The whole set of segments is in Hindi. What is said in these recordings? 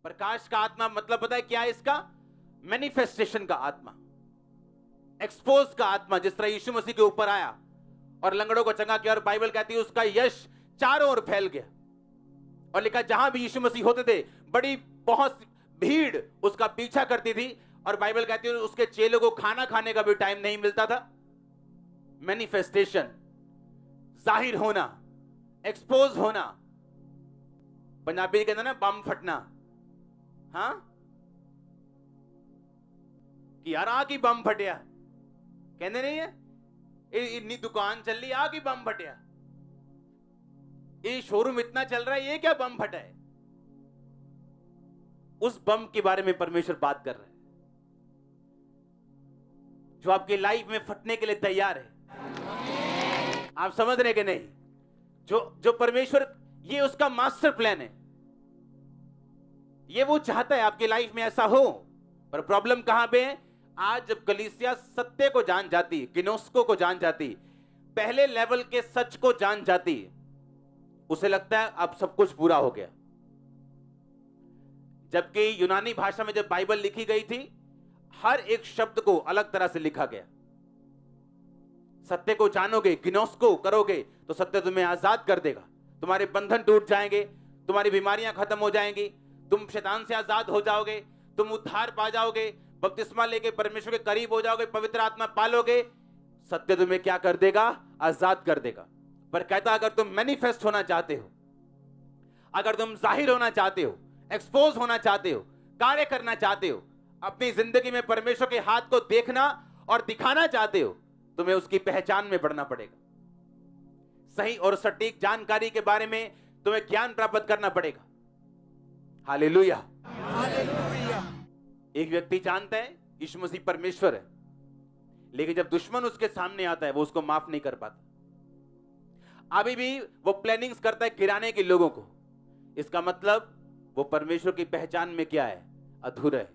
प्रकाश का आत्मा मतलब पता है क्या है इसका? मैनिफेस्टेशन का आत्मा, एक्सपोज का आत्मा। जिस तरह यीशु मसीह के ऊपर आया और लंगड़ों को चंगा किया, और बाइबल कहती है उसका यश चारों ओर फैल गया, और लिखा जहां भी यीशु मसीह होते थे बड़ी बहुत भीड़ उसका पीछा करती थी, और बाइबल कहती है उसके चेलों को खाना खाने का भी टाइम नहीं मिलता था। मैनिफेस्टेशन, जाहिर होना, एक्सपोज होना। पंजाबी कहते ना बम फटना, हाँ कि यार आ की बम फटिया, कहते नहीं है इतनी दुकान चल रही आ की बम फटिया, ये शोरूम इतना चल रहा है ये क्या बम फटा है। उस बम के बारे में परमेश्वर बात कर रहा है जो आपकी लाइफ में फटने के लिए तैयार है। आप समझ रहे कि नहीं? जो परमेश्वर, ये उसका मास्टर प्लान है, ये वो चाहता है आपकी लाइफ में ऐसा हो। पर प्रॉब्लम कहां पे है? आज जब कलीसिया सत्य को जान जाती, गिनोस्को को जान जाती, पहले लेवल के सच को जान जाती, उसे लगता है अब सब कुछ पूरा हो गया। जबकि यूनानी भाषा में जब बाइबल लिखी गई थी, हर एक शब्द को अलग तरह से लिखा गया। सत्य को जानोगे, गिनोस्को करोगे तो सत्य तुम्हें आजाद कर देगा, तुम्हारे बंधन टूट जाएंगे, तुम्हारी बीमारियां खत्म हो जाएंगी, तुम शैतान से आजाद हो जाओगे, तुम उद्धार पा जाओगे, बपतिस्मा लेके परमेश्वर के करीब हो जाओगे, पवित्र आत्मा पालोगे। सत्य तुम्हें क्या कर देगा? आजाद कर देगा। पर कहता अगर तुम मैनिफेस्ट होना चाहते हो, अगर तुम जाहिर होना चाहते हो, एक्सपोज होना चाहते हो, कार्य करना चाहते हो, अपनी जिंदगी में परमेश्वर के हाथ को देखना और दिखाना चाहते हो, तुम्हें उसकी पहचान में बढ़ना पड़ेगा। सही और सटीक जानकारी के बारे में तुम्हें ज्ञान प्राप्त करना पड़ेगा। हालेलुया। एक व्यक्ति जानता है यीशु मसीह परमेश्वर है, लेकिन जब दुश्मन उसके सामने आता है वो उसको माफ नहीं कर पाता। अभी भी वो प्लानिंग्स करता है गिराने के लोगों को। इसका मतलब वो परमेश्वर की पहचान में क्या है? अधूरा है।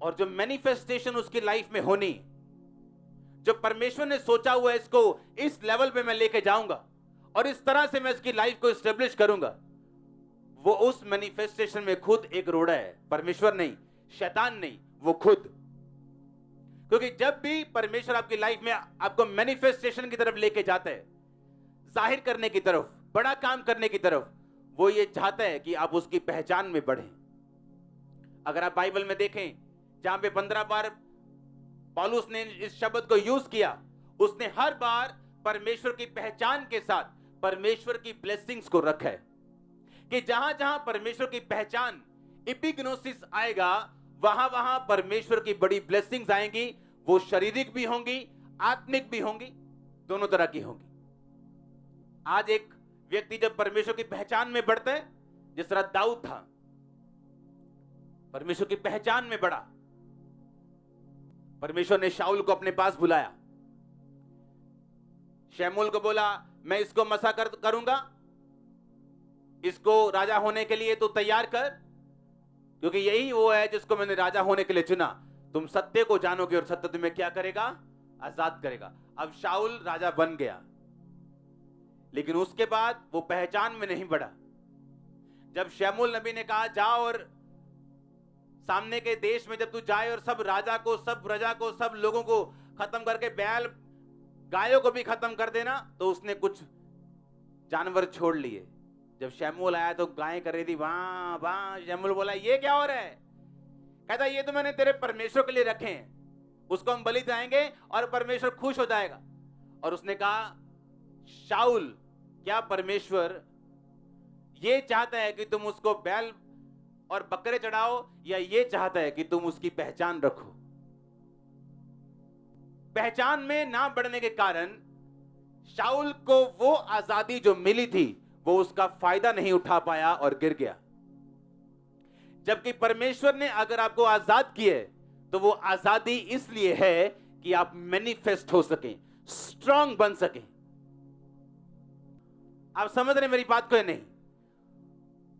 और जो मैनिफेस्टेशन उसकी लाइफ में होनी, जो परमेश्वर ने सोचा हुआ है इसको इस लेवल पे मैं लेके जाऊंगा और इस तरह से मैं इसकी लाइफ को एस्टेब्लिश करूंगा, वो उस मैनिफेस्टेशन में खुद एक रोड़ा है, परमेश्वर नहीं, शैतान नहीं, वो खुद। क्योंकि जब भी परमेश्वर आपकी लाइफ में आपको मैनिफेस्टेशन की तरफ लेके जाता है, जाहिर करने की तरफ, बड़ा काम करने की तरफ, वो ये चाहता है कि आप उसकी पहचान में बढ़ें। अगर आप बाइबल में देखें, जहां पे 15 बार पौलुस ने इस शब्द को यूज किया, उसने हर बार परमेश्वर की पहचान के साथ परमेश्वर की ब्लेसिंग्स को रखा है। कि जहां जहां परमेश्वर की पहचान, इपिग्नोसिस आएगा, वहां वहां परमेश्वर की बड़ी ब्लेसिंग्स आएंगी। वो शारीरिक भी होंगी, आत्मिक भी होंगी, दोनों तरह की होंगी। आज एक व्यक्ति जब परमेश्वर की पहचान में बढ़ता है, जिस तरह दाऊद था, परमेश्वर की पहचान में बढ़ा, परमेश्वर ने शाऊल को अपने पास बुलाया, शमूएल को बोला मैं इसको मसा करूंगा, इसको राजा होने के लिए तू तैयार कर, क्योंकि यही वो है जिसको मैंने राजा होने के लिए चुना। तुम सत्य को जानोगे और सत्य तुम्हें क्या करेगा? आजाद करेगा। अब शाऊल राजा बन गया, लेकिन उसके बाद वो पहचान में नहीं बढ़ा। जब शमूएल नबी ने कहा जाओ और सामने के देश में जब तू जाए और सब राजा को, सब प्रजा को, सब लोगों को खत्म करके बैल गायों को भी खत्म कर देना, तो उसने कुछ जानवर छोड़ लिए। जब शमूएल आया तो गायें कर रही थी वां वां। शमूएल बोला ये क्या हो रहा है? कहता ये तो मैंने तेरे परमेश्वर के लिए रखे हैं, उसको हम बलि देंगे और परमेश्वर खुश हो जाएगा। और उसने कहा शाऊल, क्या परमेश्वर ये चाहता है कि तुम उसको बैल और बकरे चढ़ाओ, या ये चाहता है कि तुम उसकी पहचान रखो? पहचान में ना बढ़ने के कारण शाऊल को वो आजादी जो मिली थी वो उसका फायदा नहीं उठा पाया और गिर गया। जबकि परमेश्वर ने अगर आपको आजाद किए तो वो आजादी इसलिए है कि आप मैनिफेस्ट हो सकें, स्ट्रांग बन सकें। आप समझ रहे मेरी बात को या नहीं?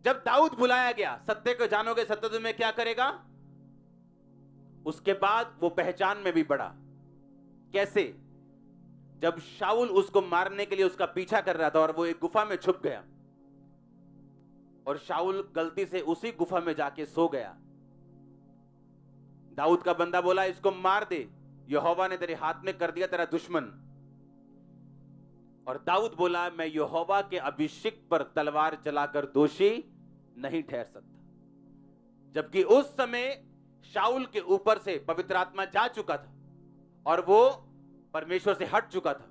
जब दाऊद बुलाया गया, सत्य को जानोगे सत्य तुम्हें क्या करेगा, उसके बाद वो पहचान में भी बढ़ा। कैसे? जब शाऊल उसको मारने के लिए उसका पीछा कर रहा था और वो एक गुफा में छुप गया और शाऊल गलती से उसी गुफा में जाके सो गया। दाऊद का बंदा बोला इसको मार दे, यहोवा ने तेरे हाथ में कर दिया तेरा दुश्मन। और दाऊद बोला मैं यहोवा के अभिषिक्त पर तलवार चलाकर दोषी नहीं ठहर सकता। जबकि उस समय शाऊल के ऊपर से पवित्र आत्मा जा चुका था और वो परमेश्वर से हट चुका था।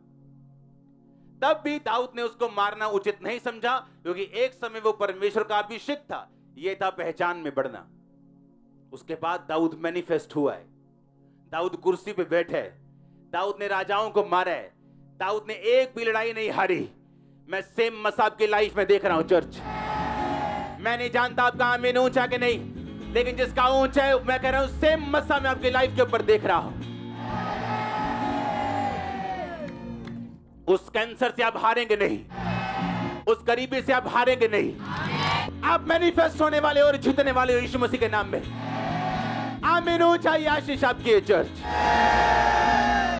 तब भी दाऊद ने उसको मारना उचित नहीं समझा, क्योंकि एक समय वो परमेश्वर का अभिषेक था। यह था पहचान में बढ़ना। उसके बाद दाऊद मैनिफेस्ट हुआ है, दाऊद कुर्सी पे बैठे है, दाऊद ने राजाओं को मारा है, दाऊद ने एक भी लड़ाई नहीं हारी। मैं सेम मसाब की लाइफ में देख रहा हूं चर्च। मैं नहीं जानता आपका आमीन ऊंचा कि नहीं, लेकिन जिसका ऊंचा है मैं कह रहा हूं सेम मसा मैं आपकी लाइफ के ऊपर देख रहा हूं। उस कैंसर से आप हारेंगे नहीं, उस गरीबी से आप हारेंगे नहीं। आप मैनिफेस्ट होने वाले और जीतने वाले हो यीशु मसीह के नाम में। आमीन ऊंचाई आशीष आपकी चर्च।